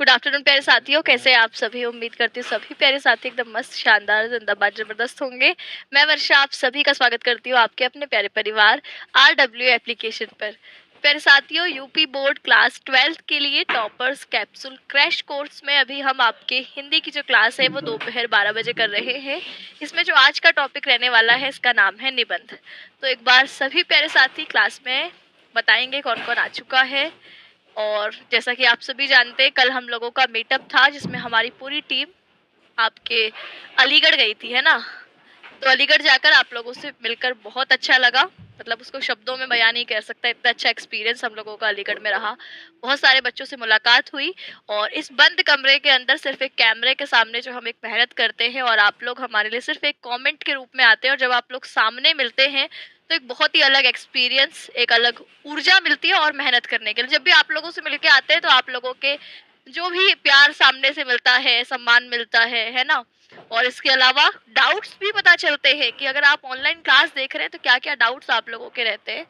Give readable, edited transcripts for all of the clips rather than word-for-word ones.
Good afternoon प्यारे साथियों, कैसे हैं आप सभी। उम्मीद करती हूँ सभी प्यारे साथी एकदम मस्त, शानदार, जिंदाबाद, जबरदस्त होंगे। मैं वर्षा आप सभी का स्वागत करती हूँ आपके अपने प्यारे परिवार RW एप्लीकेशन पर। प्यारे साथियों, यूपी बोर्ड क्लास 12th के लिए टॉपर्स कैप्सूल क्रैश कोर्स में अभी हम आपके हिंदी की जो क्लास है वो दोपहर 12 बजे कर रहे हैं। इसमें जो आज का टॉपिक रहने वाला है इसका नाम है निबंध। तो एक बार सभी प्यारे साथी क्लास में बताएंगे कौन कौन आ चुका है। और जैसा कि आप सभी जानते हैं, कल हम लोगों का मीटअप था जिसमें हमारी पूरी टीम आपके अलीगढ़ गई थी, है ना। तो अलीगढ़ जाकर आप लोगों से मिलकर बहुत अच्छा लगा, मतलब उसको शब्दों में बयान नहीं कर सकता, इतना अच्छा एक्सपीरियंस हम लोगों का अलीगढ़ में रहा। बहुत सारे बच्चों से मुलाकात हुई और इस बंद कमरे के अंदर सिर्फ एक कैमरे के सामने जो हम एक मेहनत करते हैं और आप लोग हमारे लिए सिर्फ एक कमेंट के रूप में आते हैं, और जब आप लोग सामने मिलते हैं तो एक बहुत ही अलग एक्सपीरियंस, एक अलग ऊर्जा मिलती है और मेहनत करने के लिए। जब भी आप लोगों से मिलके आते हैं तो आप लोगों के जो भी प्यार सामने से मिलता है, सम्मान मिलता है ना। और इसके अलावा डाउट्स भी पता चलते हैं कि अगर आप ऑनलाइन क्लास देख रहे हैं तो क्या क्या डाउट्स आप लोगों के रहते हैं।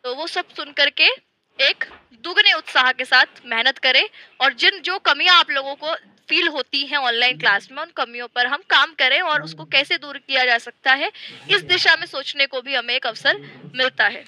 तो वो सब सुन करके एक दुगने उत्साह के साथ मेहनत करें, और जिन जो कमियां आप लोगों को फील होती हैं ऑनलाइन क्लास में, उन कमियों पर हम काम करें और उसको कैसे दूर किया जा सकता है, इस दिशा में सोचने को भी हमें एक अवसर मिलता है।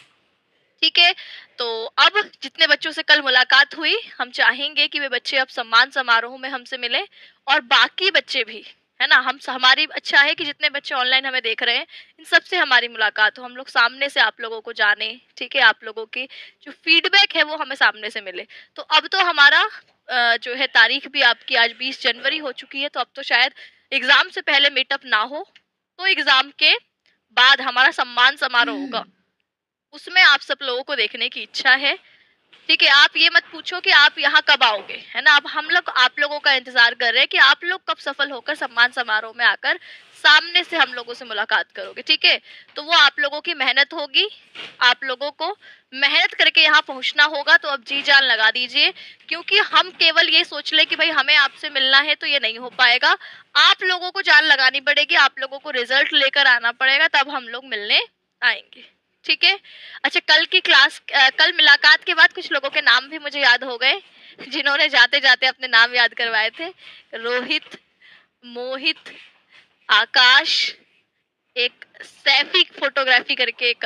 ठीक है। तो अब जितने बच्चों से कल मुलाकात हुई, हम चाहेंगे कि वे बच्चे अब सम्मान समारोह में हमसे मिलें, और बाकी बच्चे भी, है ना। हमारी अच्छा है कि जितने बच्चे ऑनलाइन हमें देख रहे हैं इन सबसे हमारी मुलाकात हो, हम लोग सामने से आप लोगों को जाने। ठीक है, आप लोगों की जो फीडबैक है वो हमें सामने से मिले। तो अब तो हमारा जो है तारीख भी आपकी आज 20 जनवरी हो चुकी है, तो अब तो शायद एग्जाम से पहले मीटअप ना हो, तो एग्जाम के बाद हमारा सम्मान समारोह होगा, उसमें आप सब लोगों को देखने की इच्छा है। ठीक है, आप ये मत पूछो कि आप यहाँ कब आओगे, है ना। अब हम लोग आप लोगों का इंतजार कर रहे हैं कि आप लोग कब सफल होकर सम्मान समारोह में आकर सामने से हम लोगों से मुलाकात करोगे। ठीक है, तो वो आप लोगों की मेहनत होगी, आप लोगों को मेहनत करके यहाँ पहुंचना होगा। तो अब जी जान लगा दीजिए, क्योंकि हम केवल ये सोच ले कि भाई हमें आपसे मिलना है तो ये नहीं हो पाएगा। आप लोगों को जान लगानी पड़ेगी, आप लोगों को रिजल्ट लेकर आना पड़ेगा, तब हम लोग मिलने आएंगे। ठीक है। अच्छा, कल मुलाकात के बाद कुछ लोगों के नाम भी मुझे याद हो गए, जिन्होंने जाते जाते अपने नाम याद करवाए थे। रोहित, मोहित, आकाश, एक सैफी फोटोग्राफी करके एक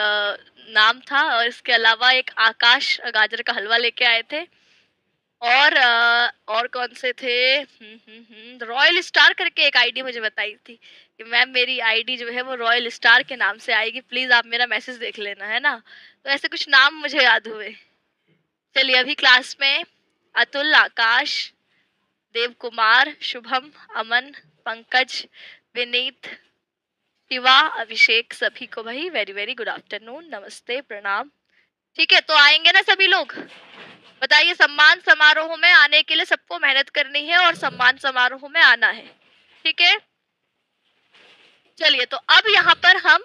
नाम था, और इसके अलावा एक आकाश गाजर का हलवा लेके आए थे। और कौन से थे, रॉयल स्टार करके एक आईडी मुझे बताई थी कि मैम मेरी आईडी जो है वो रॉयल स्टार के नाम से आएगी, प्लीज आप मेरा मैसेज देख लेना, है ना। तो ऐसे कुछ नाम मुझे याद हुए। चलिए, अभी क्लास में अतुल, आकाश, देव कुमार, शुभम, अमन, पंकज, विनीत, शिवा, अभिषेक, सभी को भाई वेरी वेरी गुड आफ्टरनून, नमस्ते, प्रणाम। ठीक है, तो आएंगे ना सभी लोग। बताइए, सम्मान समारोह में आने के लिए सबको मेहनत करनी है और सम्मान समारोह में आना है। ठीक है, चलिए, तो अब यहाँ पर हम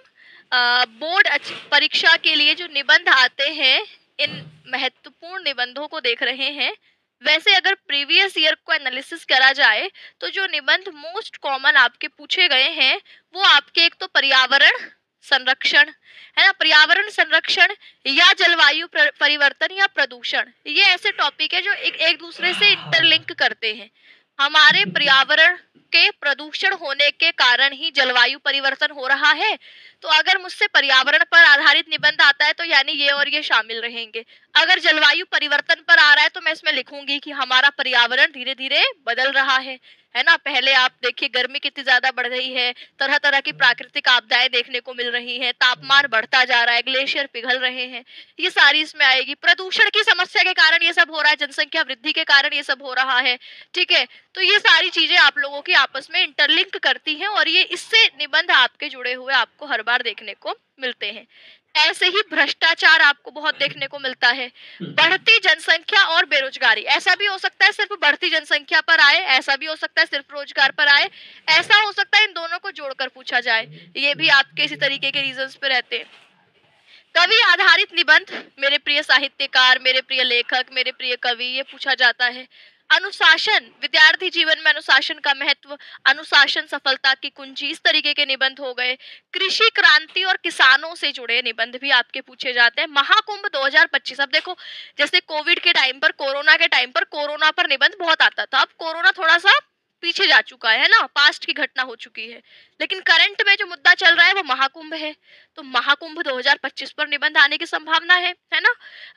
बोर्ड परीक्षा के लिए जो निबंध आते हैं, इन महत्वपूर्ण निबंधों को देख रहे हैं। वैसे अगर प्रीवियस ईयर को एनालिसिस करा जाए तो जो निबंध मोस्ट कॉमन आपके पूछे गए हैं वो आपके एक तो पर्यावरण संरक्षण, है ना, पर्यावरण संरक्षण या जलवायु परिवर्तन या प्रदूषण, ये ऐसे टॉपिक है जो एक दूसरे से इंटरलिंक करते हैं। हमारे पर्यावरण के प्रदूषण होने के कारण ही जलवायु परिवर्तन हो रहा है, तो अगर मुझसे पर्यावरण पर आधारित निबंध आता है तो यानी ये और ये शामिल रहेंगे। अगर जलवायु परिवर्तन पर आ रहा है तो मैं इसमें लिखूंगी कि हमारा पर्यावरण धीरे धीरे बदल रहा है ना। पहले आप देखिए गर्मी कितनी ज्यादा बढ़ गई है, तरह तरह की प्राकृतिक आपदाएं देखने को मिल रही हैं, तापमान बढ़ता जा रहा है, ग्लेशियर पिघल रहे हैं, ये सारी इसमें आएगी। प्रदूषण की समस्या के कारण ये सब हो रहा है, जनसंख्या वृद्धि के कारण ये सब हो रहा है। ठीक है, तो ये सारी चीजें आप लोगों की आपस में इंटरलिंक करती हैं, और ये इससे निबंध आपके जुड़े हुए आपको हर बार देखने को मिलते हैं। ऐसे ही भ्रष्टाचार आपको बहुत देखने को मिलता है, बढ़ती जनसंख्या और बेरोजगारी। ऐसा भी हो सकता है सिर्फ बढ़ती जनसंख्या पर आए, ऐसा भी हो सकता है सिर्फ रोजगार पर आए, ऐसा हो सकता है इन दोनों को जोड़कर पूछा जाए, ये भी आपके इसी तरीके के रीजंस पे रहते हैं। कवि आधारित निबंध, मेरे प्रिय साहित्यकार, मेरे प्रिय लेखक, मेरे प्रिय कवि, ये पूछा जाता है। अनुशासन, विद्यार्थी जीवन में अनुशासन का महत्व, अनुशासन सफलता की कुंजी, इस तरीके के निबंध हो गए। कृषि क्रांति और किसानों से जुड़े निबंध भी आपके पूछे जाते हैं। महाकुंभ 2025, अब देखो जैसे कोविड के टाइम पर, कोरोना के टाइम पर कोरोना पर निबंध बहुत आता था। अब कोरोना थोड़ा सा पीछे जा चुका है ना, पास्ट की घटना हो चुकी है, लेकिन करंट में जो मुद्दा चल रहा है वो महाकुंभ है। तो महाकुंभ 2025 पर निबंध आने की संभावना है ना।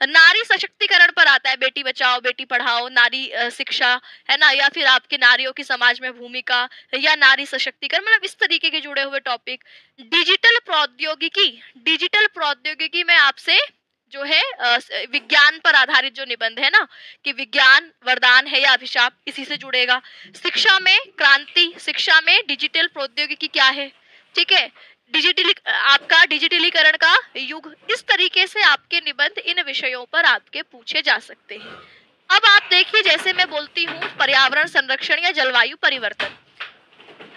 नारी सशक्तिकरण पर आता है, बेटी बचाओ बेटी पढ़ाओ, नारी शिक्षा, है ना, या फिर आपके नारियों की समाज में भूमिका, या नारी सशक्तिकरण, मतलब इस तरीके के जुड़े हुए टॉपिक। डिजिटल प्रौद्योगिकी, डिजिटल प्रौद्योगिकी में आपसे जो है विज्ञान पर आधारित जो निबंध है ना, कि विज्ञान वरदान है या अभिशाप, इसी से जुड़ेगा। शिक्षा में क्रांति, शिक्षा में डिजिटल प्रौद्योगिकी क्या है, ठीक है, डिजिटली आपका डिजिटलीकरण का युग, इस तरीके से आपके निबंध इन विषयों पर आपके पूछे जा सकते हैं। अब आप देखिए, जैसे मैं बोलती हूँ पर्यावरण संरक्षण या जलवायु परिवर्तन,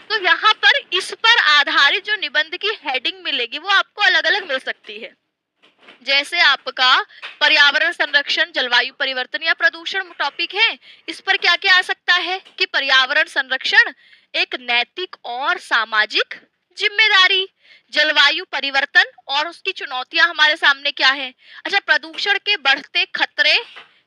तो यहाँ पर इस पर आधारित जो निबंध की हेडिंग मिलेगी वो आपको अलग अलग मिल सकती है। जैसे आपका पर्यावरण संरक्षण, जलवायु परिवर्तन या प्रदूषण टॉपिक है, इस पर क्या क्या आ सकता है कि पर्यावरण संरक्षण एक नैतिक और सामाजिक जिम्मेदारी, जलवायु परिवर्तन और उसकी चुनौतियां हमारे सामने क्या है, अच्छा प्रदूषण के बढ़ते खतरे,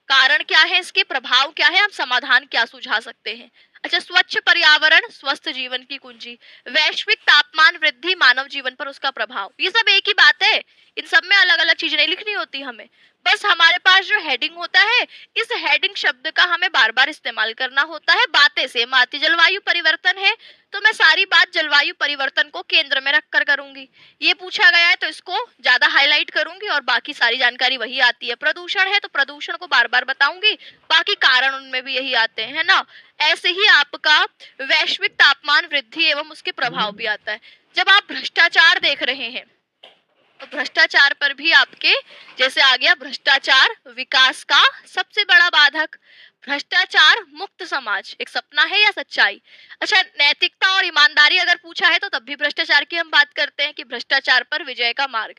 कारण क्या है, इसके प्रभाव क्या है, हम समाधान क्या सुझा सकते हैं। अच्छा, स्वच्छ पर्यावरण स्वस्थ जीवन की कुंजी, वैश्विक तापमान वृद्धि मानव जीवन पर उसका प्रभाव, ये सब एक ही बात है, इन सब में अलग अलग चीजें नहीं लिखनी होती हमें, बस हमारे पास जो हेडिंग होता है, इस हेडिंग शब्द का हमें बार बार इस्तेमाल करना होता है। बातें सेम आती, जलवायु परिवर्तन है तो मैं सारी बात जलवायु परिवर्तन को केंद्र में रखकर करूंगी, ये पूछा गया है तो इसको ज्यादा हाईलाइट करूंगी और बाकी सारी जानकारी वही आती है। प्रदूषण है तो प्रदूषण को बार बार बताऊंगी, बाकी कारण उनमें भी यही आते हैं, है ना। ऐसे ही आपका वैश्विक तापमान वृद्धि एवं उसके प्रभाव भी आता है। जब आप भ्रष्टाचार देख रहे हैं तो भ्रष्टाचार पर भी आपके जैसे आ गया, भ्रष्टाचार विकास का सबसे बड़ा बाधक, भ्रष्टाचार मुक्त समाज एक सपना है या सच्चाई। अच्छा, नैतिकता और ईमानदारी अगर पूछा है तो तब भी भ्रष्टाचार की हम बात करते हैं कि भ्रष्टाचार पर विजय का मार्ग,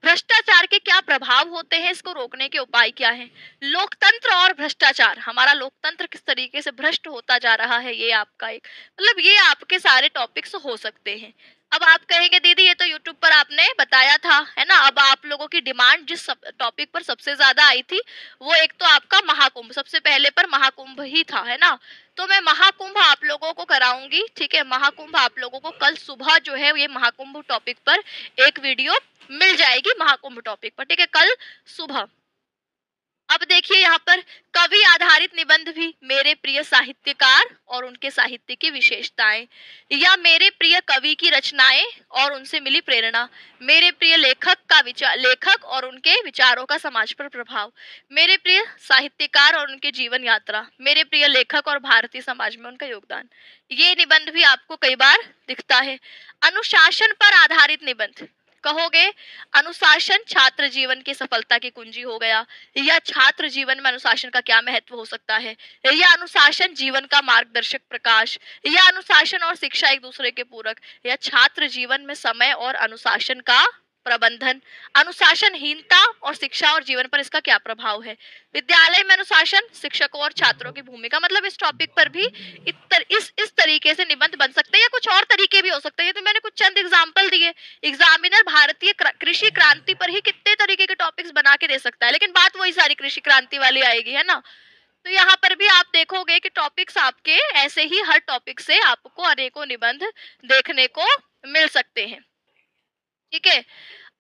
भ्रष्टाचार के क्या प्रभाव होते हैं, इसको रोकने के उपाय क्या हैं, लोकतंत्र और भ्रष्टाचार, हमारा लोकतंत्र किस तरीके से भ्रष्ट होता जा रहा है, ये आपका एक मतलब ये आपके सारे टॉपिक्स हो सकते हैं। अब आप कहेंगे दीदी ये तो यूट्यूब पर आपने बताया था, है ना। अब आप लोगों की डिमांड जिस टॉपिक पर सबसे ज्यादा आई थी वो एक तो आपका महाकुंभ, सबसे पहले पर महाकुंभ ही था, है ना। तो मैं महाकुंभ आप लोगों को कराऊंगी, ठीक है, महाकुंभ आप लोगों को कल सुबह जो है ये महाकुंभ टॉपिक पर एक वीडियो मिल जाएगी, महाकुंभ टॉपिक पर, ठीक है, कल सुबह। अब देखिए यहाँ पर कवि आधारित निबंध भी, मेरे प्रिय साहित्यकार और उनके साहित्य की विशेषताएं, या मेरे प्रिय कवि की रचनाएं और उनसे मिली प्रेरणा, मेरे प्रिय लेखक का विचार, लेखक और उनके विचारों का समाज पर प्रभाव, मेरे प्रिय साहित्यकार और उनके जीवन यात्रा, मेरे प्रिय लेखक और भारतीय समाज में उनका योगदान, ये निबंध भी आपको कई बार दिखता है। अनुशासन पर आधारित निबंध कहोगे, अनुशासन छात्र जीवन की सफलता की कुंजी हो गया, या छात्र जीवन में अनुशासन का क्या महत्व हो सकता है, या अनुशासन जीवन का मार्गदर्शक प्रकाश, या अनुशासन और शिक्षा एक दूसरे के पूरक, या छात्र जीवन में समय और अनुशासन का प्रबंधन, अनुशासनहीनता और शिक्षा और जीवन पर इसका क्या प्रभाव है, विद्यालय में अनुशासन, शिक्षकों और छात्रों की भूमिका, मतलब इस टॉपिक पर भी इस तरीके से निबंध बन सकते हैं, या कुछ और तरीके भी हो सकते हैं। तो मैंने कुछ चंद एग्जाम्पल दिए, एग्जामिनर भारतीय कृषि क्रांति पर ही कितने तरीके के टॉपिक्स बना के दे सकता है, लेकिन बात वही सारी कृषि क्रांति वाली आएगी, है ना। तो यहाँ पर भी आप देखोगे कि टॉपिक्स आपके ऐसे ही हर टॉपिक से आपको अनेकों निबंध देखने को मिल सकते हैं, ठीक है।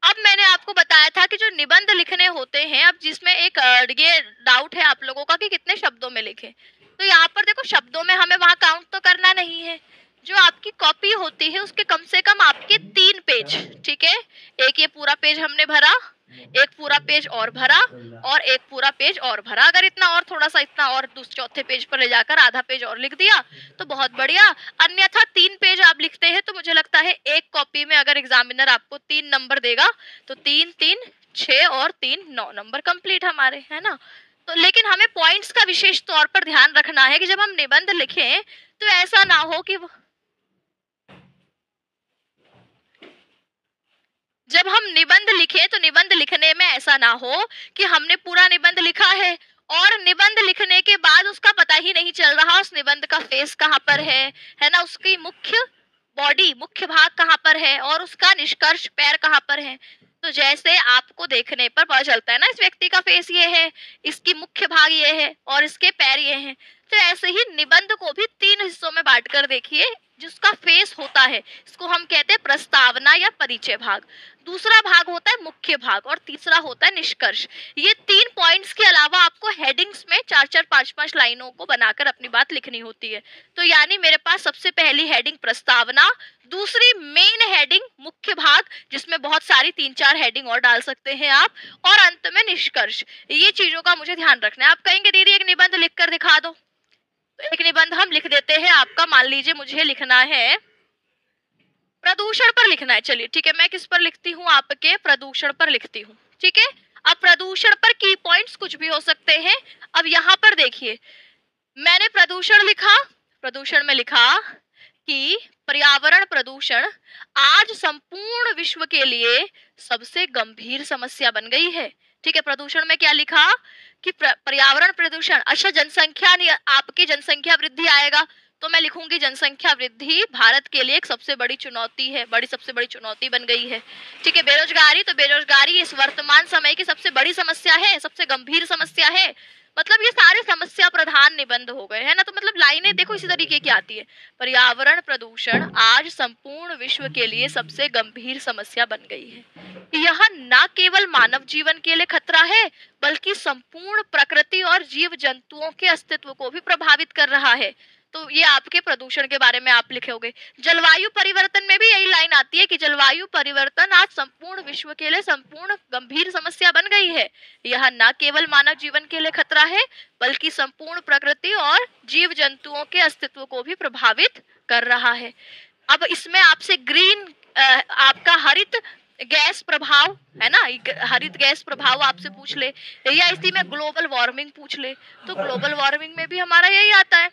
अब मैंने आपको बताया था कि जो निबंध लिखने होते हैं, अब जिसमें एक ये डाउट है आप लोगों का कि कितने शब्दों में लिखें, तो यहाँ पर देखो शब्दों में हमें वहां काउंट तो करना नहीं है, जो आपकी कॉपी होती है उसके कम से कम आपके 3 पेज, ठीक है, एक ये पूरा पेज हमने भरा, एक पूरा पेज और भरा, और एक पूरा पेज और भरा, अगर इतना और थोड़ा सा इतना और चौथे पेज पर ले जाकर आधा पेज और लिख दिया तो बहुत बढ़िया। अन्यथा 3 पेज आप लिखते हैं तो मुझे लगता है एक कॉपी में अगर एग्जामिनर आपको 3 नंबर देगा तो 3 3 6 और 3 9 नंबर कंप्लीट हमारे, है ना। तो लेकिन हमें पॉइंट्स का विशेष तौर पर ध्यान रखना है कि जब हम निबंध लिखें तो ऐसा ना हो कि जब हम निबंध लिखे तो निबंध लिखने में ऐसा ना हो कि हमने पूरा निबंध लिखा है और निबंध लिखने के बाद उसका पता ही नहीं चल रहा उस निबंध का फेस कहाँ पर है ना, उसकी मुख्य बॉडी, मुख्य भाग कहाँ पर है और उसका निष्कर्ष पैर कहाँ पर है। तो जैसे आपको देखने पर पता चलता है ना इस व्यक्ति का फेस ये है, इसकी मुख्य भाग ये है और इसके पैर ये हैं, तो ऐसे ही निबंध को भी 3 हिस्सों में बांटकर देखिए। जिसका फेस होता है इसको हम कहते हैं प्रस्तावना या परिचय भाग, दूसरा भाग होता है मुख्य भाग और तीसरा होता है निष्कर्ष। ये 3 पॉइंट्स के अलावा आपको हेडिंग्स में 4-4 5-5 लाइनों को बनाकर अपनी बात लिखनी होती है। तो यानी मेरे पास सबसे पहली हेडिंग प्रस्तावना, दूसरी मेन हेडिंग मुख्य भाग जिसमें बहुत सारी 3-4 हेडिंग और डाल सकते हैं आप, और अंत में निष्कर्ष। ये चीजों का मुझे ध्यान रखना है। आप कहेंगे दीदी एक निबंध लिखकर दिखा दो, तो एक निबंध हम लिख देते हैं आपका। मान लीजिए मुझे लिखना है प्रदूषण पर लिखना है, चलिए ठीक है, मैं किस पर लिखती हूँ, आपके प्रदूषण पर लिखती हूँ, ठीक है। अब प्रदूषण पर की पॉइंट्स कुछ भी हो सकते हैं। अब यहाँ पर देखिए मैंने प्रदूषण लिखा, प्रदूषण में लिखा कि पर्यावरण प्रदूषण आज संपूर्ण विश्व के लिए सबसे गंभीर समस्या बन गई है, ठीक है। प्रदूषण में क्या लिखा कि पर्यावरण प्रदूषण, अच्छा जनसंख्या, आपकी जनसंख्या वृद्धि आएगा तो मैं लिखूंगी जनसंख्या वृद्धि भारत के लिए एक सबसे बड़ी चुनौती है, सबसे बड़ी चुनौती बन गई है, ठीक है। बेरोजगारी, तो बेरोजगारी इस वर्तमान समय की सबसे बड़ी समस्या है, सबसे गंभीर समस्या है। मतलब ये सारे समस्या प्रधान निबंध हो गए है ना। तो मतलब लाइनें देखो इसी तरीके की आती है, पर्यावरण प्रदूषण आज संपूर्ण विश्व के लिए सबसे गंभीर समस्या बन गई है। यह न केवल मानव जीवन के लिए खतरा है बल्कि संपूर्ण प्रकृति और जीव जंतुओं के अस्तित्व को भी प्रभावित कर रहा है। तो ये आपके प्रदूषण के बारे में आप लिखोगे। जलवायु परिवर्तन में भी यही लाइन आती है कि जलवायु परिवर्तन आज संपूर्ण विश्व के लिए संपूर्ण गंभीर समस्या बन गई है। यह न केवल मानव जीवन के लिए खतरा है बल्कि संपूर्ण प्रकृति और जीव जंतुओं के अस्तित्व को भी प्रभावित कर रहा है। अब इसमें आपसे ग्रीन आपका हरित गैस प्रभाव है ना, हरित गैस प्रभाव आपसे पूछ ले, या इसी में ग्लोबल वार्मिंग पूछ ले, तो ग्लोबल वार्मिंग में भी हमारा यही आता है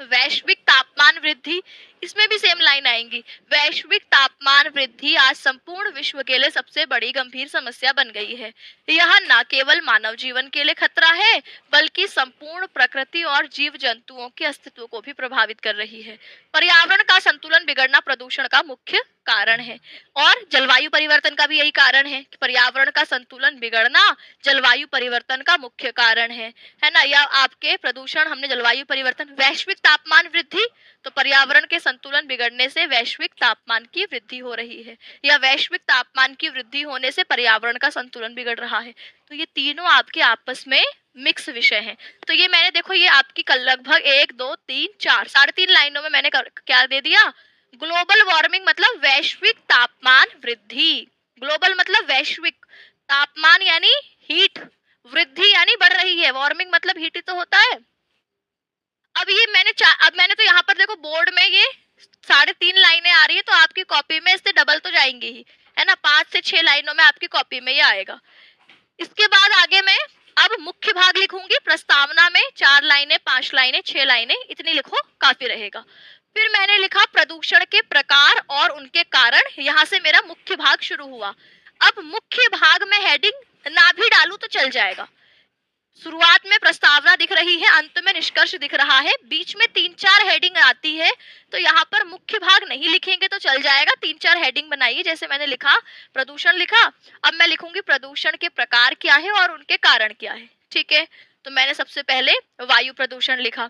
वैश्विक तापमान वृद्धि, इसमें भी सेम लाइन आएंगी। वैश्विक तापमान वृद्धि आज संपूर्ण विश्व के लिए सबसे बड़ी गंभीर समस्या बन गई है। यह न केवल मानव जीवन के लिए खतरा है बल्कि संपूर्ण प्रकृति और जीव जंतुओं के अस्तित्व को भी प्रभावित कर रही है। पर्यावरण का संतुलन बिगड़ना प्रदूषण का मुख्य कारण है और जलवायु परिवर्तन का भी यही कारण है कि पर्यावरण का संतुलन बिगड़ना जलवायु परिवर्तन का मुख्य कारण है ना। या आपके प्रदूषण, हमने जलवायु परिवर्तन, वैश्विक तापमान वृद्धि, तो पर्यावरण के संतुलन बिगड़ने से वैश्विक तापमान की वृद्धि हो रही है, या वैश्विक तापमान की वृद्धि होने से पर्यावरण का संतुलन बिगड़ रहा है। तो ये तीनों आपके आपस में मिक्स विषय हैं। तो ये मैंने देखो ये आपकी कल लगभग 1 2 3 4 3.5 लाइनों में मैंने क्या दे दिया, ग्लोबल वार्मिंग मतलब वैश्विक तापमान वृद्धि। ग्लोबल मतलब वैश्विक, तापमान यानी हीट, वृद्धि यानी बढ़ रही है, वार्मिंग मतलब हीट ही तो होता है। अब ये मैंने तो यहाँ पर देखो बोर्ड में ये 3.5 लाइनें आ रही है, तो आपकी कॉपी में इससे डबल तो जाएंगी ही है ना, 5 से 6 लाइनों में आपकी कॉपी में ये आएगा। इसके बाद आगे मैं अब मुख्य भाग लिखूंगी। प्रस्तावना में 4 लाइनें, 5 लाइनें, 6 लाइनें, इतनी लिखो काफी रहेगा। फिर मैंने लिखा प्रदूषण के प्रकार और उनके कारण, यहाँ से मेरा मुख्य भाग शुरू हुआ। अब मुख्य भाग में हेडिंग ना भी डालूं तो चल जाएगा। शुरुआत में प्रस्तावना दिख रही है, अंत में निष्कर्ष दिख रहा है, बीच में 3-4 हेडिंग आती है, तो यहाँ पर मुख्य भाग नहीं लिखेंगे तो चल जाएगा। 3-4 हेडिंग बनाइए, जैसे मैंने लिखा प्रदूषण लिखा, अब मैं लिखूंगी प्रदूषण के प्रकार क्या है और उनके कारण क्या है, ठीक है। तो मैंने सबसे पहले वायु प्रदूषण लिखा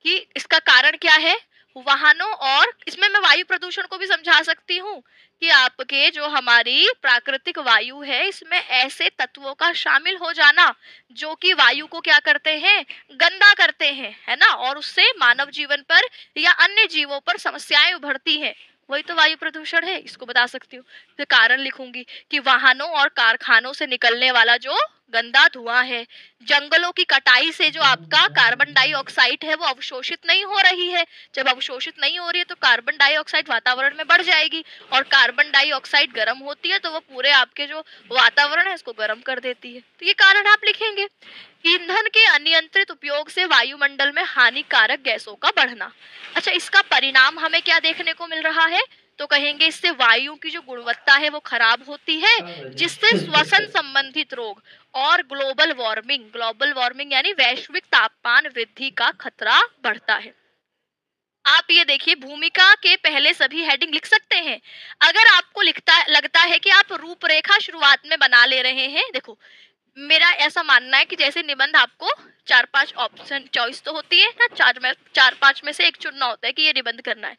कि इसका कारण क्या है, वाहनों, और इसमें मैं वायु प्रदूषण को भी समझा सकती हूँ कि आपके जो हमारी प्राकृतिक वायु है इसमें ऐसे तत्वों का शामिल हो जाना जो कि वायु को क्या करते हैं, गंदा करते हैं है ना, और उससे मानव जीवन पर या अन्य जीवों पर समस्याएं उभरती हैं, वही तो वायु प्रदूषण है, इसको बता सकती हूँ। फिर कारण लिखूंगी कि वाहनों और कारखानों से निकलने वाला जो गंदा धुआं है, जंगलों की कटाई से जो आपका कार्बन डाइऑक्साइड है वो अवशोषित नहीं हो रही है, जब अवशोषित नहीं हो रही है तो कार्बन डाइऑक्साइड वातावरण में बढ़ जाएगी, और कार्बन डाइऑक्साइड गर्म होती है तो वो पूरे आपके जो वातावरण है इसको गर्म कर देती है, तो ये कारण आप लिखेंगे। ईंधन के अनियंत्रित उपयोग से वायुमंडल में हानिकारक गैसों का बढ़ना। अच्छा, इसका परिणाम हमें क्या देखने को मिल रहा है, तो कहेंगे इससे वायु की जो गुणवत्ता है वो खराब होती है, जिससे श्वसन संबंधित रोग और ग्लोबल वार्मिंग यानी वैश्विक तापमान वृद्धि का खतरा बढ़ता है। आप ये देखिए, भूमिका के पहले सभी हेडिंग लिख सकते हैं। अगर आपको लगता है कि आप रूपरेखा शुरुआत में बना ले रहे हैं, देखो मेरा ऐसा मानना है कि जैसे निबंध आपको 4-5 ऑप्शन चॉइस तो होती है ना, 4-5 में से एक चुनना होता है कि ये निबंध करना है।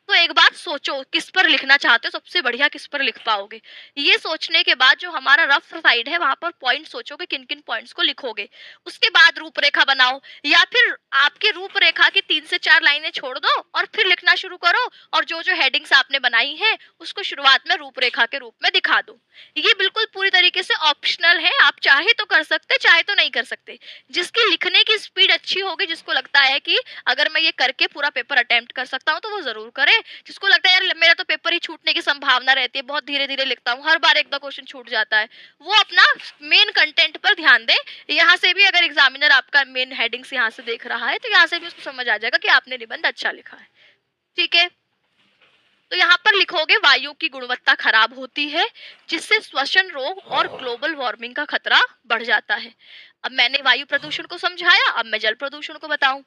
तो एक बार सोचो किस पर लिखना चाहते हो, सबसे बढ़िया किस पर लिख पाओगे। ये सोचने के बाद जो हमारा रफ साइड है वहां पर पॉइंट सोचोगे किन किन पॉइंट्स को लिखोगे। उसके बाद रूपरेखा बनाओ, या फिर आपके रूपरेखा की 3 से 4 लाइनें छोड़ दो और फिर लिखना शुरू करो, और जो जो हेडिंग्स आपने बनाई है उसको शुरुआत में रूपरेखा के रूप में दिखा दो। ये बिल्कुल पूरी तरीके से ऑप्शनल है, आप चाहे तो कर सकते, चाहे तो नहीं कर सकते। जिसकी लिखने की स्पीड अच्छी होगी, जिसको लगता है कि अगर मैं ये करके पूरा पेपर अटेम्प्ट कर सकता हूँ तो वो जरूर करे। जिसको लगता है यार मेरा तो पेपर ही छूटने की संभावना रहती है, बहुत धीरे धीरे लिखता हूँ, हर बार एक दो क्वेश्चन छूट जाता है, वो अपना मेन कंटेंट पर ध्यान दे। यहाँ से भी अगर एग्जामिनर आपका मेन हेडिंग्स यहाँ से देख रहा है तो यहाँ से भी उसको समझ आ जाएगा कि आपने निबंध अच्छा लिखा है। ठीक है, तो यहाँ पर लिखोगे वायु की गुणवत्ता खराब होती है जिससे श्वसन रोग और ग्लोबल वार्मिंग का खतरा बढ़ जाता है। अब मैंने वायु प्रदूषण को समझाया, अब मैं जल प्रदूषण को बताऊं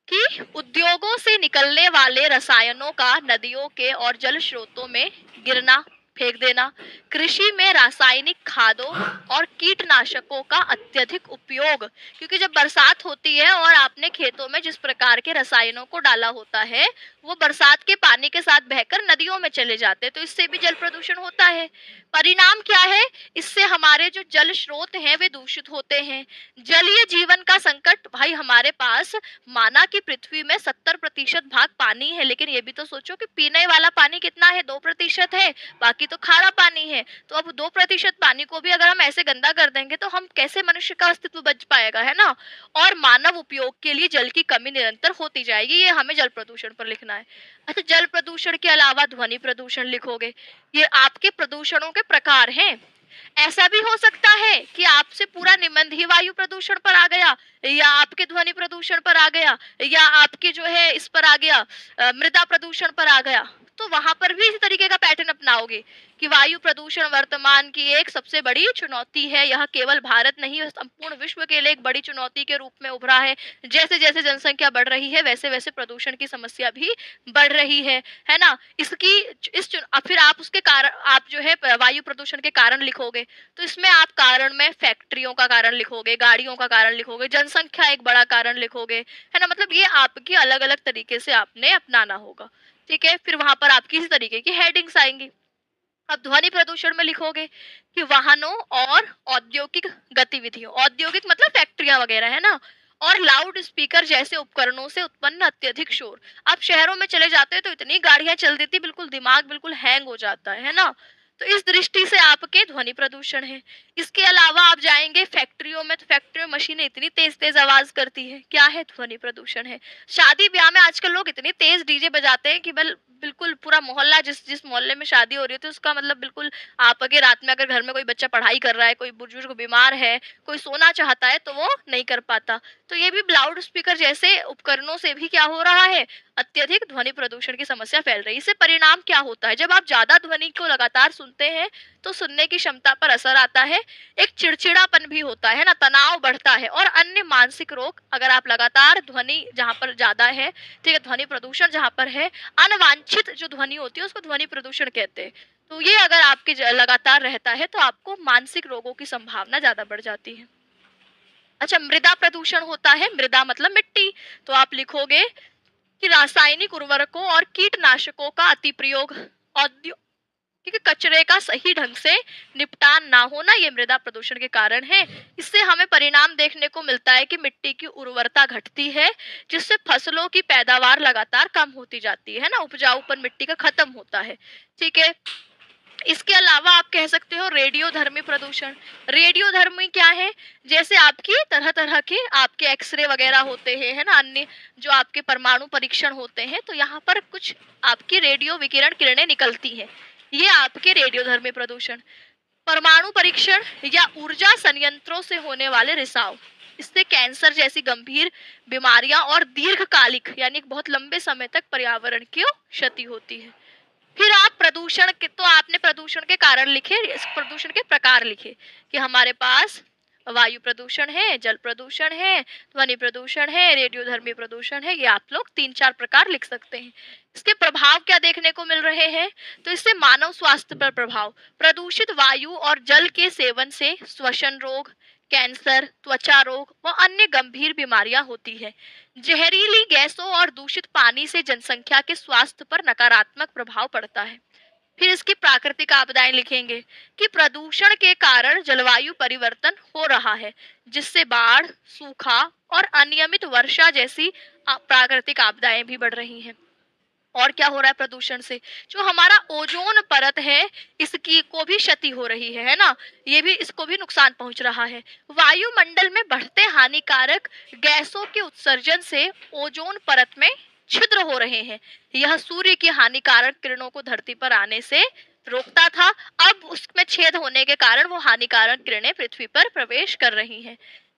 कि उद्योगों से निकलने वाले रसायनों का नदियों के और जल स्रोतों में गिरना, फेंक देना, कृषि में रासायनिक खादों और कीटनाशकों का अत्यधिक उपयोग, क्योंकि जब बरसात होती है और आपने खेतों में जिस प्रकार के रसायनों को डाला होता है वो बरसात के पानी के साथ बहकर नदियों में चले जाते हैं, तो इससे भी जल प्रदूषण होता है। परिणाम क्या है, इससे हमारे जो जल स्रोत हैं वे दूषित होते हैं। जलीय जीवन का संकट, भाई हमारे पास माना कि पृथ्वी में 70% भाग पानी है, लेकिन ये भी तो सोचो कि पीने वाला पानी कितना है, 2% है, बाकी तो खारा पानी है। तो अब 2% पानी को भी अगर हम ऐसे गंदा कर देंगे तो हम कैसे, मनुष्य का अस्तित्व बच पाएगा, है ना। और मानव उपयोग के लिए जल की कमी निरंतर होती जाएगी, ये हमें जल प्रदूषण पर लिखना है। अच्छा, जल प्रदूषण के अलावा ध्वनि प्रदूषण लिखोगे। ये आपके प्रदूषणों के प्रकार हैं। ऐसा भी हो सकता है कि आपसे पूरा निबंध ही वायु प्रदूषण पर आ गया, या आपके ध्वनि प्रदूषण पर आ गया, या आपके जो है इस पर आ गया, मृदा प्रदूषण पर आ गया। तो वहां पर भी इसी तरीके का पैटर्न अपनाओगे कि वायु प्रदूषण वर्तमान की एक सबसे बड़ी चुनौती है। यह केवल भारत नहीं, संपूर्ण विश्व के लिए एक बड़ी चुनौती के रूप में उभरा है। जैसे जैसे जनसंख्या बढ़ रही है वैसे वैसे प्रदूषण की समस्या भी बढ़ रही है ना। इसकी फिर आप उसके कारण, आप जो है वायु प्रदूषण के कारण लिखोगे, तो इसमें आप कारण में फैक्ट्रियों का कारण लिखोगे, गाड़ियों का कारण लिखोगे, जनसंख्या एक बड़ा कारण लिखोगे, है ना। मतलब ये आपकी अलग अलग तरीके से आपने अपनाना होगा। ठीक है, फिर वहां पर आपकी इसी तरीके की हेडिंग्स आएंगी। अब ध्वनि प्रदूषण में लिखोगे कि वाहनों और औद्योगिक गतिविधियों, औद्योगिक मतलब फैक्ट्रियां वगैरह, है ना, और लाउड स्पीकर जैसे उपकरणों से उत्पन्न अत्यधिक शोर। आप शहरों में चले जाते हैं तो इतनी गाड़ियां चल देती, बिल्कुल दिमाग बिल्कुल हैंग हो जाता है ना। तो इस दृष्टि से आपके ध्वनि प्रदूषण है। इसके अलावा आप जाएंगे फैक्ट्रियों में, तो फैक्ट्री में मशीनें इतनी तेज तेज आवाज करती है, क्या है, ध्वनि प्रदूषण है। शादी ब्याह में आजकल लोग इतनी तेज डीजे बजाते हैं कि बिल्कुल पूरा मोहल्ला, जिस जिस मोहल्ले में शादी हो रही है तो उसका मतलब बिल्कुल, आप अगर रात में अगर घर में कोई बच्चा पढ़ाई कर रहा है, कोई बुजुर्ग बीमार है, कोई सोना चाहता है तो वो नहीं कर पाता। तो ये भी लाउड स्पीकर जैसे उपकरणों से भी क्या हो रहा है, अत्यधिक ध्वनि प्रदूषण की समस्या फैल रही है। इससे परिणाम क्या होता है, जब आप ज्यादा ध्वनि को लगातार सुनते हैं तो सुनने की क्षमता पर असर आता है, एक चिड़चिड़ापन भी होता है ना, तनाव बढ़ता है, और अन्य मानसिक रोग। अगर आप लगातार ध्वनि जहाँ पर ज्यादा है, ठीक है, ध्वनि प्रदूषण जहाँ पर है, अनवांछित जो ध्वनि होती है उसको ध्वनि प्रदूषण कहते हैं। तो ये अगर आपके लगातार रहता है तो आपको मानसिक रोगों की संभावना ज्यादा बढ़ जाती है। अच्छा, मृदा प्रदूषण होता है, मृदा मतलब मिट्टी, तो आप लिखोगे कि रासायनिक उर्वरकों और कीटनाशकों का अति प्रयोग, औद्योगिक कचरे का सही ढंग से निपटान ना होना, ये मृदा प्रदूषण के कारण है। इससे हमें परिणाम देखने को मिलता है कि मिट्टी की उर्वरता घटती है, जिससे फसलों की पैदावार लगातार कम होती जाती है ना, उपजाऊपन मिट्टी का खत्म होता है। ठीक है, इसके अलावा आप कह सकते हो रेडियोधर्मी प्रदूषण। रेडियोधर्मी क्या है, जैसे आपकी तरह तरह के आपके एक्सरे वगैरह होते हैं, है ना, अन्य जो आपके परमाणु परीक्षण होते हैं, तो यहाँ पर कुछ आपकी रेडियो विकिरण किरणें निकलती हैं, ये आपके रेडियोधर्मी प्रदूषण। परमाणु परीक्षण या ऊर्जा संयंत्रों से होने वाले रिसाव, इससे कैंसर जैसी गंभीर बीमारियां और दीर्घकालिक यानी बहुत लंबे समय तक पर्यावरण की क्षति होती है। फिर आप प्रदूषण के, तो आपने प्रदूषण के कारण लिखे, इस प्रदूषण के प्रकार लिखे कि हमारे पास वायु प्रदूषण है, जल प्रदूषण है, ध्वनि प्रदूषण है, रेडियोधर्मी प्रदूषण है। ये आप लोग 3-4 प्रकार लिख सकते हैं। इसके प्रभाव क्या देखने को मिल रहे हैं? तो इससे मानव स्वास्थ्य पर प्रभाव, प्रदूषित वायु और जल के सेवन से श्वसन रोग, कैंसर, त्वचा रोग व अन्य गंभीर बीमारियां होती है। जहरीली गैसों और दूषित पानी से जनसंख्या के स्वास्थ्य पर नकारात्मक प्रभाव पड़ता है। फिर इसकी प्राकृतिक आपदाएं लिखेंगे कि प्रदूषण के कारण जलवायु परिवर्तन हो रहा है, जिससे बाढ़, सूखा और अनियमित वर्षा जैसी प्राकृतिक आपदाएं भी बढ़ रही हैं। और क्या हो रहा है प्रदूषण से? जो हमारा ओजोन परत है, इसकी को भी क्षति हो रही है ना? ये भी, इसको भी नुकसान पहुंच रहा है। वायुमंडल में बढ़ते हानिकारक गैसों के उत्सर्जन से ओजोन परत में छिद्र हो रहे हैं। यह सूर्य की हानिकारक किरणों को धरती पर आने से रोकता था, अब उसमें छेद होने के कारण वो हानिकारक किरणें पृथ्वी पर प्रवेश कर रही हैं।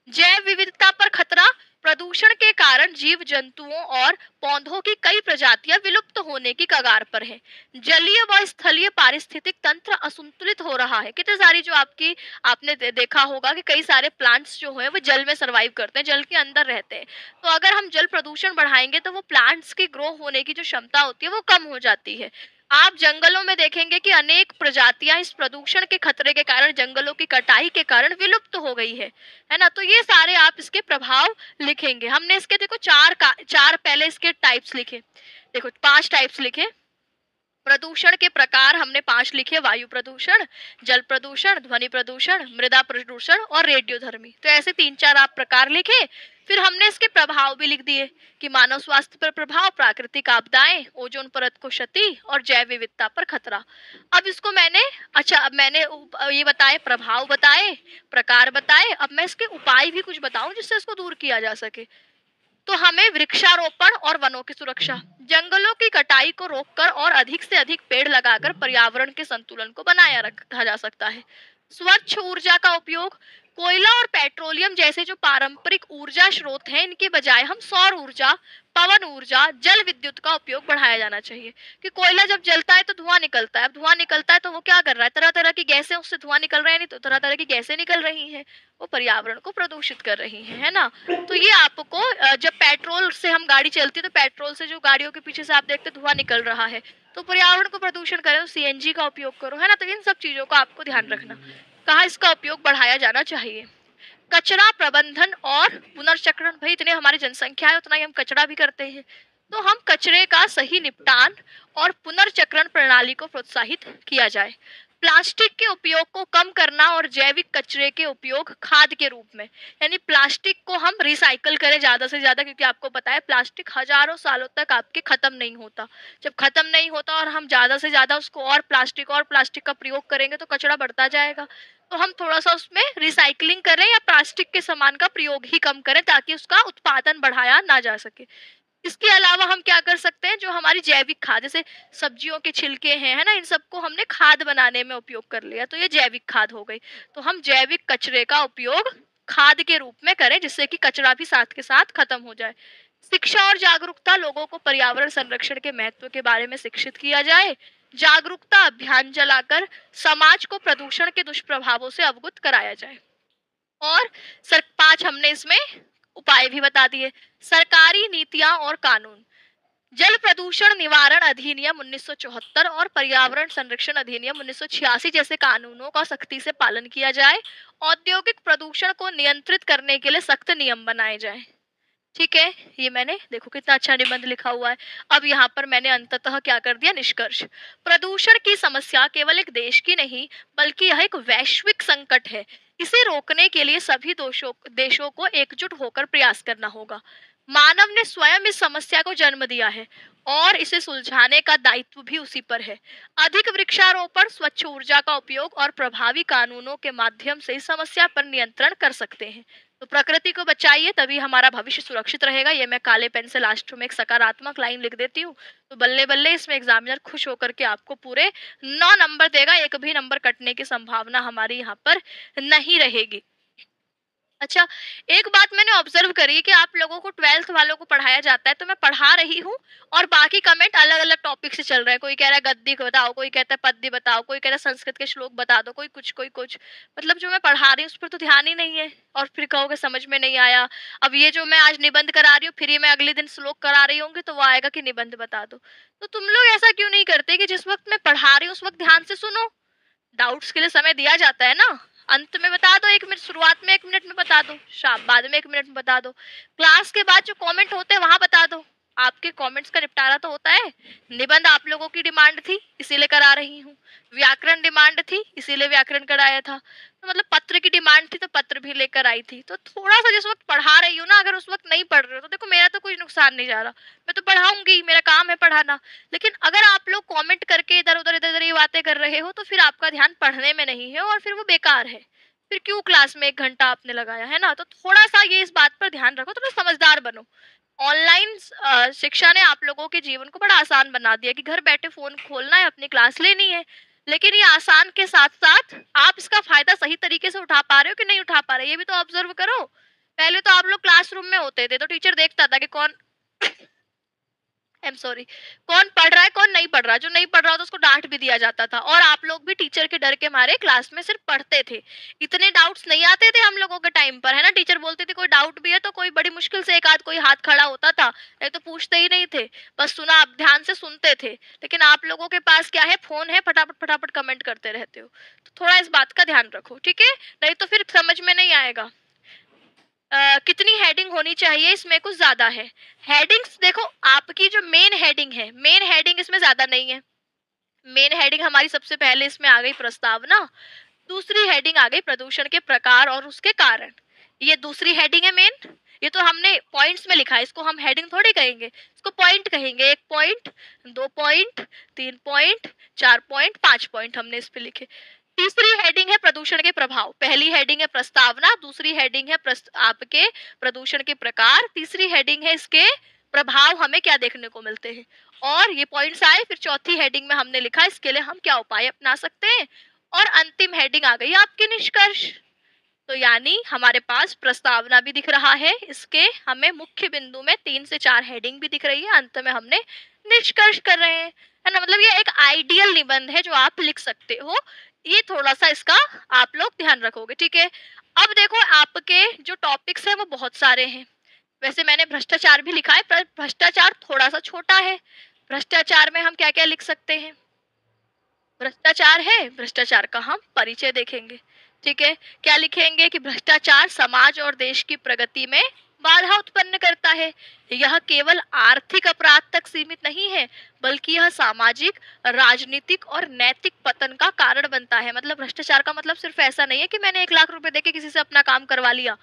जैव विविधता पर खतरा, प्रदूषण के कारण जीव जंतुओं और पौधों की कई प्रजातियां विलुप्त होने की कगार पर है। जलीय व स्थलीय पारिस्थितिक तंत्र असंतुलित हो रहा है। कितने सारी जो आपने देखा होगा कि कई सारे प्लांट्स जो है वो जल में सरवाइव करते हैं, जल के अंदर रहते हैं। तो अगर हम जल प्रदूषण बढ़ाएंगे तो वो प्लांट्स की ग्रो होने की जो क्षमता होती है वो कम हो जाती है। आप जंगलों में देखेंगे कि अनेक प्रजातियां इस प्रदूषण के खतरे के कारण, जंगलों की कटाई के कारण विलुप्त हो गई है ना? तो ये सारे आप इसके प्रभाव लिखेंगे। हमने इसके देखो चार पहले इसके टाइप्स लिखे, देखो 5 टाइप्स लिखे। प्रदूषण के प्रकार हमने 5 लिखे, वायु प्रदूषण, जल प्रदूषण, ध्वनि प्रदूषण, मृदा प्रदूषण और रेडियोधर्मी। तो ऐसे 3-4 आप प्रकार लिखे। फिर हमने इसके प्रभाव भी लिख दिए कि मानव स्वास्थ्य पर प्रभाव, प्राकृतिक आपदाएं, ओजोन परत को क्षति और जैव विविधता पर खतरा। अब इसको मैंने ये बताए, प्रभाव बताए, प्रकार बताए। अब मैं इसके उपाय भी कुछ बताऊं जिससे इसको दूर किया जा सके। तो हमें वृक्षारोपण और वनों की सुरक्षा, जंगलों की कटाई को रोककर और अधिक से अधिक पेड़ लगाकर पर्यावरण के संतुलन को बनाया रखा जा सकता है। स्वच्छ ऊर्जा का उपयोग, कोयला और पेट्रोलियम जैसे जो पारंपरिक ऊर्जा स्रोत हैं, इनके बजाय हम सौर ऊर्जा, पवन ऊर्जा, जल विद्युत का उपयोग बढ़ाया जाना चाहिए। कि कोयला जब जलता है तो धुआं निकलता है, अब धुआं निकलता है तो वो क्या कर रहा है, तरह तरह की गैसें उससे धुआं निकल रहे हैं, नहीं तो तरह तरह की गैसें निकल रही हैं, वो पर्यावरण को प्रदूषित कर रही हैं, है ना? तो ये आपको जब पेट्रोल से हम गाड़ी चलती है तो पेट्रोल से जो गाड़ियों के पीछे से आप देखते धुआं निकल रहा है, तो पर्यावरण को प्रदूषण करें तो सीएनजी का उपयोग करो, है ना? तो इन सब चीजों का आपको ध्यान रखना। कहाँ इसका उपयोग बढ़ाया जाना चाहिए? कचरा प्रबंधन और पुनर्चक्रण, भाई इतने हमारी जनसंख्या है उतना ही हम कचरा भी करते हैं, तो हम कचरे का सही निपटान और पुनर्चक्रण प्रणाली को प्रोत्साहित किया जाए। प्लास्टिक के उपयोग को कम करना और जैविक कचरे के उपयोग खाद के रूप में, यानी प्लास्टिक को हम रिसाइकल करें ज्यादा से ज्यादा, क्योंकि आपको पता है प्लास्टिक हजारों सालों तक आपके खत्म नहीं होता। जब खत्म नहीं होता और हम ज्यादा से ज्यादा उसको और प्लास्टिक का प्रयोग करेंगे तो कचरा बढ़ता जाएगा। तो हम थोड़ा सा उसमें रिसाइकलिंग करें या प्लास्टिक के सामान का प्रयोग ही कम करें ताकि उसका उत्पादन बढ़ाया ना जा सके। इसके अलावा हम क्या कर सकते हैं, जो हमारी जैविक खाद, जैसे सब्जियों के छिलके हैं, है ना, इन सबको हमने खाद बनाने में उपयोग कर लिया, तो ये जैविक खाद हो गई। तो हम जैविक कचरे का उपयोग खाद के रूप में करें जिससे कि कचरा भी साथ के साथ खत्म हो जाए। शिक्षा और जागरूकता, लोगों को पर्यावरण संरक्षण के महत्व के बारे में शिक्षित किया जाए। जागरूकता अभियान चलाकर समाज को प्रदूषण के दुष्प्रभावों से अवगत कराया जाए। और 5 हमने इसमें उपाय भी बता दिए। सरकारी नीतियां और कानून, जल प्रदूषण निवारण अधिनियम 1974 और पर्यावरण संरक्षण अधिनियम 1986 जैसे कानूनों का सख्ती से पालन किया जाए। औद्योगिक प्रदूषण को नियंत्रित करने के लिए सख्त नियम बनाए जाएं। ठीक है, ये मैंने देखो कितना अच्छा निबंध लिखा हुआ है। अब यहाँ पर मैंने अंततः क्या कर दिया, निष्कर्ष। प्रदूषण की समस्या केवल एक देश की नहीं बल्कि यह एक वैश्विक संकट है। इसे रोकने के लिए सभी देशों को एकजुट होकर प्रयास करना होगा। मानव ने स्वयं इस समस्या को जन्म दिया है और इसे सुलझाने का दायित्व भी उसी पर है। अधिक वृक्षारोपण, स्वच्छ ऊर्जा का उपयोग और प्रभावी कानूनों के माध्यम से इस समस्या पर नियंत्रण कर सकते हैं। तो प्रकृति को बचाइए, तभी हमारा भविष्य सुरक्षित रहेगा। ये मैं काले पेन से लास्ट में एक सकारात्मक लाइन लिख देती हूँ, तो बल्ले बल्ले इसमें एग्जामिनर खुश होकर के आपको पूरे 9 नंबर देगा, एक भी नंबर कटने की संभावना हमारी यहाँ पर नहीं रहेगी। अच्छा, एक बात मैंने ऑब्जर्व करी कि आप लोगों को 12th वालों को पढ़ाया जाता है, तो मैं पढ़ा रही हूँ और बाकी कमेंट अलग-अलग टॉपिक से चल रहा है। कोई कह रहा है गद्य बताओ, कोई कहता है पद्य बताओ, कोई कह रहा है संस्कृत के श्लोक बता दो, कोई कुछ, कोई कुछ। मतलब जो मैं पढ़ा रही हूँ उस पर तो ध्यान ही नहीं है और फिर कहोगे समझ में नहीं आया। अब ये जो मैं आज निबंध करा रही हूँ, फिर ये मैं अगले दिन श्लोक करा रही होंगी तो वो आएगा कि निबंध बता दो। तो तुम लोग ऐसा क्यों नहीं करते कि जिस वक़्त मैं पढ़ा रही हूँ उस वक़्त ध्यान से सुनो? डाउट्स के लिए समय दिया जाता है ना। अंत में बता दो 1 मिनट, शुरुआत में 1 मिनट में बता दो, बाद में 1 मिनट में बता दो, क्लास के बाद जो कमेंट होते हैं वहां बता दो। आपके कमेंट्स का निपटारा तो होता है। निबंध आप लोगों की डिमांड थी इसीलिए करा रही हूँ, व्याकरण डिमांड थी इसीलिए व्याकरण कराया था, तो मतलब पत्र की डिमांड थी तो पत्र भी लेकर आई थी। तो थोड़ा सा जिस वक्त पढ़ा रही हूँ ना, अगर उस वक्त नहीं पढ़ रहे हो तो देखो मेरा तो कोई नुकसान नहीं जा रहा, मैं तो पढ़ाऊंगी, मेरा काम है पढ़ाना। लेकिन अगर आप लोग कमेंट करके इधर उधर ये बातें कर रहे हो तो फिर आपका ध्यान पढ़ने में नहीं है और फिर वो बेकार है। फिर क्यों क्लास में 1 घंटा आपने लगाया है ना। तो थोड़ा सा ये इस बात पर ध्यान रखो, थोड़ा समझदार बनो। ऑनलाइन शिक्षा ने आप लोगों के जीवन को बड़ा आसान बना दिया कि घर बैठे फोन खोलना है, अपनी क्लास लेनी है। लेकिन ये आसान के साथ साथ आप इसका फायदा सही तरीके से उठा पा रहे हो कि नहीं उठा पा रहे, ये भी तो ऑब्जर्व करो। पहले तो आप लोग क्लासरूम में होते थे तो टीचर देखता था कि कौन आई एम सॉरी, कौन पढ़ रहा है कौन नहीं पढ़ रहा। जो नहीं पढ़ रहा होता उसको डांट भी दिया जाता था और आप लोग भी टीचर के डर के मारे क्लास में सिर्फ पढ़ते थे। इतने डाउट्स नहीं आते थे हम लोगों के टाइम पर, है ना। टीचर बोलती थी कोई डाउट भी है तो कोई बड़ी मुश्किल से एक आध कोई हाथ खड़ा होता था, नहीं तो पूछते ही नहीं थे। बस सुना, आप ध्यान से सुनते थे। लेकिन आप लोगों के पास क्या है, फोन है, फटाफट फटाफट कमेंट करते रहते हो। तो थोड़ा इस बात का ध्यान रखो, ठीक है, नहीं तो फिर समझ में नहीं आएगा। कितनी हेडिंग होनी चाहिए, इसमें कुछ ज्यादा है। हेडिंग्स देखो, आपकी जो मेन हेडिंग है, मेन हेडिंग इसमें ज्यादा नहीं है। मेन हेडिंग हमारी सबसे पहले इसमें आ गई प्रस्तावना, दूसरी हेडिंग आ गई प्रदूषण के प्रकार और उसके कारण। ये दूसरी हेडिंग है मेन। ये तो हमने पॉइंट्स में लिखा है, इसको हम हेडिंग थोड़ी कहेंगे, इसको पॉइंट कहेंगे। 1 point, 2 point, 3 point, 4 point, 5 point हमने इस पे लिखे। तीसरी हेडिंग है प्रदूषण के प्रभाव। पहली हेडिंग है प्रस्तावना, दूसरी हेडिंग है आपके प्रदूषण के प्रकार, तीसरी हेडिंग है इसके प्रभाव हमें क्या देखने को मिलते हैं। और ये पॉइंट्स आए, फिर चौथी हेडिंग में हमने लिखा इसके लिए हम क्या उपाय अपना सकते हैं, और अंतिम हेडिंग आ गई आपके निष्कर्ष। तो यानी हमारे पास प्रस्तावना भी दिख रहा है, इसके हमें मुख्य बिंदु में 3 से 4 हेडिंग भी दिख रही है, अंत में हमने निष्कर्ष कर रहे हैं, है ना। मतलब ये एक आइडियल निबंध है जो आप लिख सकते हो। ये थोड़ा सा इसका आप लोग ध्यान रखोगे, ठीक है। अब देखो, आपके जो टॉपिक्स हैं वो बहुत सारे हैं। वैसे मैंने भ्रष्टाचार भी लिखा है, पर भ्रष्टाचार थोड़ा सा छोटा है। भ्रष्टाचार में हम क्या क्या लिख सकते हैं। भ्रष्टाचार है, भ्रष्टाचार का हम परिचय देखेंगे, ठीक है। क्या लिखेंगे कि भ्रष्टाचार समाज और देश की प्रगति में बाधा उत्पन्न करता है। यह केवल आर्थिक अपराध तक सीमित नहीं है, बल्कि यह सामाजिक, राजनीतिक और नैतिक पतन का कारण बनता है। मतलब भ्रष्टाचार का मतलब सिर्फ ऐसा नहीं है कि मैंने 1 लाख रुपए देके किसी से अपना काम करवा लिया,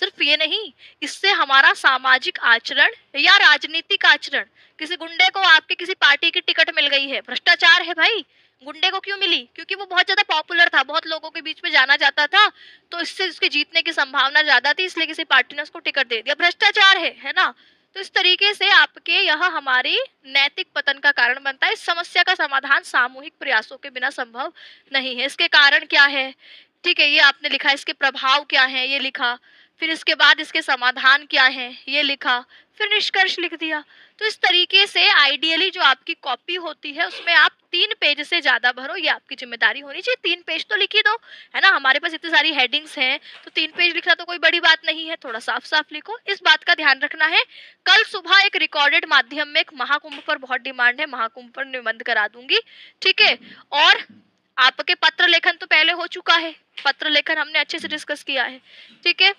सिर्फ ये नहीं। इससे हमारा सामाजिक आचरण या राजनीतिक आचरण, किसी गुंडे को आपकी किसी पार्टी की टिकट मिल गई है, भ्रष्टाचार है भाई। गुंडे को क्यों मिली, क्योंकि वो बहुत ज्यादा पॉपुलर था, बहुत लोगों के बीच में जाना जाता था, तो इससे उसके जीतने की संभावना ज्यादा थी, इसलिए किसी पार्टी ने उसको टिकट दे दिया, भ्रष्टाचार है ना। तो इस तरीके से आपके यह हमारी नैतिक पतन का कारण बनता है। इस समस्या का समाधान सामूहिक प्रयासों के बिना संभव नहीं है। इसके कारण क्या है, ठीक है, ये आपने लिखा। इसके प्रभाव क्या है, ये लिखा। फिर इसके बाद इसके समाधान क्या है, ये लिखा। फिर निष्कर्ष लिख दिया। तो इस तरीके से आइडियली जो आपकी कॉपी होती है उसमें आप 3 पेज से ज्यादा भरो, ये आपकी जिम्मेदारी होनी चाहिए। 3 पेज तो लिख ही दो, है ना। हमारे पास इतनी सारी हेडिंग्स हैं तो 3 पेज लिखना तो कोई बड़ी बात नहीं है, थोड़ा साफ साफ लिखो। इस बात का ध्यान रखना है। कल सुबह एक रिकॉर्डेड माध्यम में एक महाकुंभ पर बहुत डिमांड है, महाकुंभ पर निबंध करा दूंगी, ठीक है। और आपके पत्र लेखन तो पहले हो चुका है, पत्र लेखन हमने अच्छे से डिस्कस किया है, ठीक है।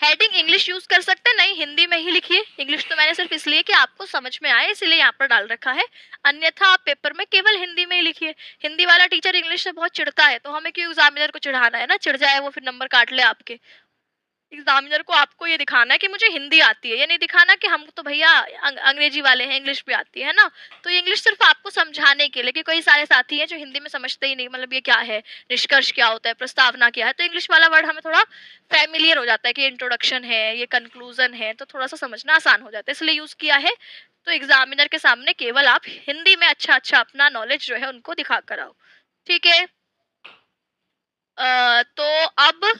हेडिंग इंग्लिश यूज कर सकते हैं, नहीं हिंदी में ही लिखिए। इंग्लिश तो मैंने सिर्फ इसलिए कि आपको समझ में आए इसलिए यहाँ पर डाल रखा है, अन्यथा आप पेपर में केवल हिंदी में ही लिखिए। हिंदी वाला टीचर इंग्लिश से बहुत चिढ़ता है, तो हमें क्यों एग्जामिनर को चिढ़ाना है ना, चिढ़ जाए वो फिर नंबर काट ले आपके। एग्जामिनर को आपको ये दिखाना है कि मुझे हिंदी आती है, ये नहीं दिखाना कि हम तो भैया अंग्रेजी वाले हैं, इंग्लिश भी आती है ना। तो ये इंग्लिश सिर्फ आपको समझाने के लिए, कि कई सारे साथी हैं जो हिंदी में समझते ही नहीं, मतलब ये क्या है, निष्कर्ष क्या होता है, प्रस्तावना क्या है। तो इंग्लिश वाला वर्ड हमें थोड़ा फैमिलियर हो जाता है कि इंट्रोडक्शन है, ये कंक्लूजन है, तो थोड़ा सा समझना आसान हो जाता है, इसलिए यूज किया है। तो एग्जामिनर के सामने केवल आप हिंदी में अच्छा अच्छा अपना नॉलेज जो है उनको दिखा कर आओ, ठीक है। तो अब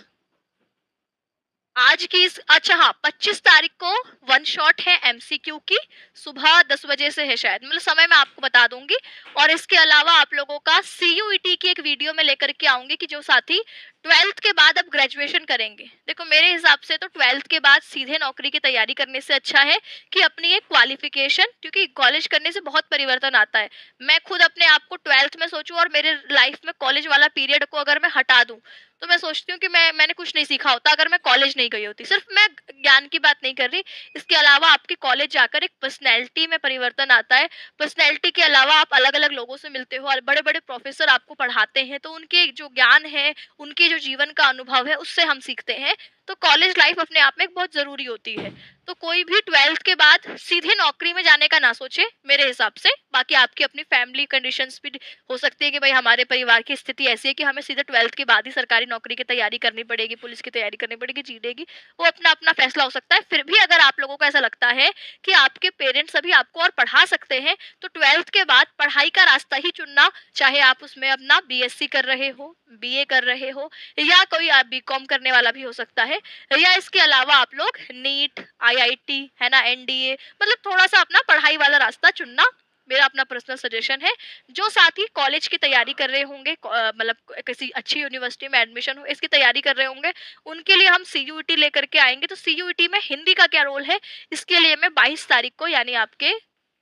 आज की इस अच्छा हाँ 25 तारीख को वन शॉट है एमसीक्यू की, सुबह 10 बजे से है शायद, मतलब समय मैं आपको बता दूंगी। और इसके अलावा आप लोगों का सीयूईटी की एक वीडियो में लेकर के आऊंगी कि जो साथी 12th के बाद अब ग्रेजुएशन करेंगे, देखो मेरे हिसाब से तो 12th के बाद सीधे नौकरी की तैयारी करने से अच्छा है कि अपनी एक क्वालिफिकेशन, क्योंकि कॉलेज करने से बहुत परिवर्तन आता है। मैं खुद अपने आप को 12th में सोचूं और मेरे लाइफ में कॉलेज वाला पीरियड को अगर मैं हटा दूं, तो मैं सोचती हूँ कि मैंने कुछ नहीं सीखा होता अगर मैं कॉलेज नहीं गई होती। सिर्फ मैं ज्ञान की बात नहीं कर रही, इसके अलावा आपकी कॉलेज जाकर एक पर्सनैलिटी में परिवर्तन आता है। पर्सनैलिटी के अलावा आप अलग अलग लोगों से मिलते हो और बड़े बड़े प्रोफेसर आपको पढ़ाते हैं, तो उनके जो ज्ञान है, उनके जो जीवन का अनुभव है, उससे हम सीखते हैं। तो कॉलेज लाइफ अपने आप में एक बहुत जरूरी होती है। तो कोई भी 12th के बाद सीधे नौकरी में जाने का ना सोचे मेरे हिसाब से। बाकी आपकी अपनी फैमिली कंडीशंस भी हो सकती है कि भाई हमारे परिवार की स्थिति ऐसी है कि हमें सीधे 12th के बाद ही सरकारी नौकरी की तैयारी करनी पड़ेगी, पुलिस की तैयारी करनी पड़ेगी, जीडेगी, वो अपना अपना फैसला हो सकता है। फिर भी अगर आप लोगों को ऐसा लगता है कि आपके पेरेंट्स अभी आपको और पढ़ा सकते हैं, तो 12th के बाद पढ़ाई का रास्ता ही चुनना, चाहे आप उसमें अपना बीएससी कर रहे हो, बीए कर रहे हो, या कोई आप बीकॉम करने वाला भी हो सकता है, या इसके अलावा आप लोग नीट, आईआईटी है ना, एनडीए, मतलब थोड़ा सा अपना पढ़ाई वाला रास्ता चुनना मेरा अपना पर्सनल सजेशन है। जो साथी कॉलेज की तैयारी कर रहे होंगे, मतलब किसी अच्छी यूनिवर्सिटी में एडमिशन हो इसकी तैयारी कर रहे होंगे, उनके लिए हम सीयूईटी लेकर के आएंगे। तो सीयूईटी में हिंदी का क्या रोल है, इसके लिए मैं 22 तारीख को, यानी आपके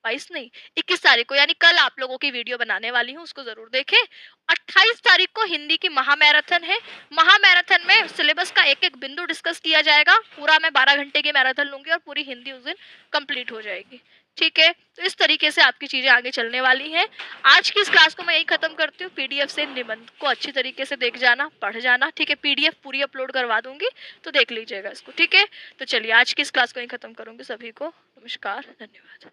22 नहीं 21 तारीख को, यानी कल आप लोगों की वीडियो बनाने वाली हूँ, उसको जरूर देखें। 28 तारीख को हिंदी की महामैराथन है। महामैराथन में सिलेबस का एक एक बिंदु डिस्कस किया जाएगा। पूरा मैं 12 घंटे की मैराथन लूंगी और पूरी हिंदी उस दिन कंप्लीट हो जाएगी। ठीक है, तो इस तरीके से आपकी चीजें आगे चलने वाली हैं। आज की इस क्लास को मैं यही खत्म करती हूँ। पीडीएफ से निबंध को अच्छी तरीके से देख जाना, पढ़ जाना, ठीक है। पीडीएफ पूरी अपलोड करवा दूंगी, तो देख लीजिएगा इसको, ठीक है। तो चलिए आज की इस क्लास को यही खत्म करूंगी। सभी को नमस्कार, धन्यवाद।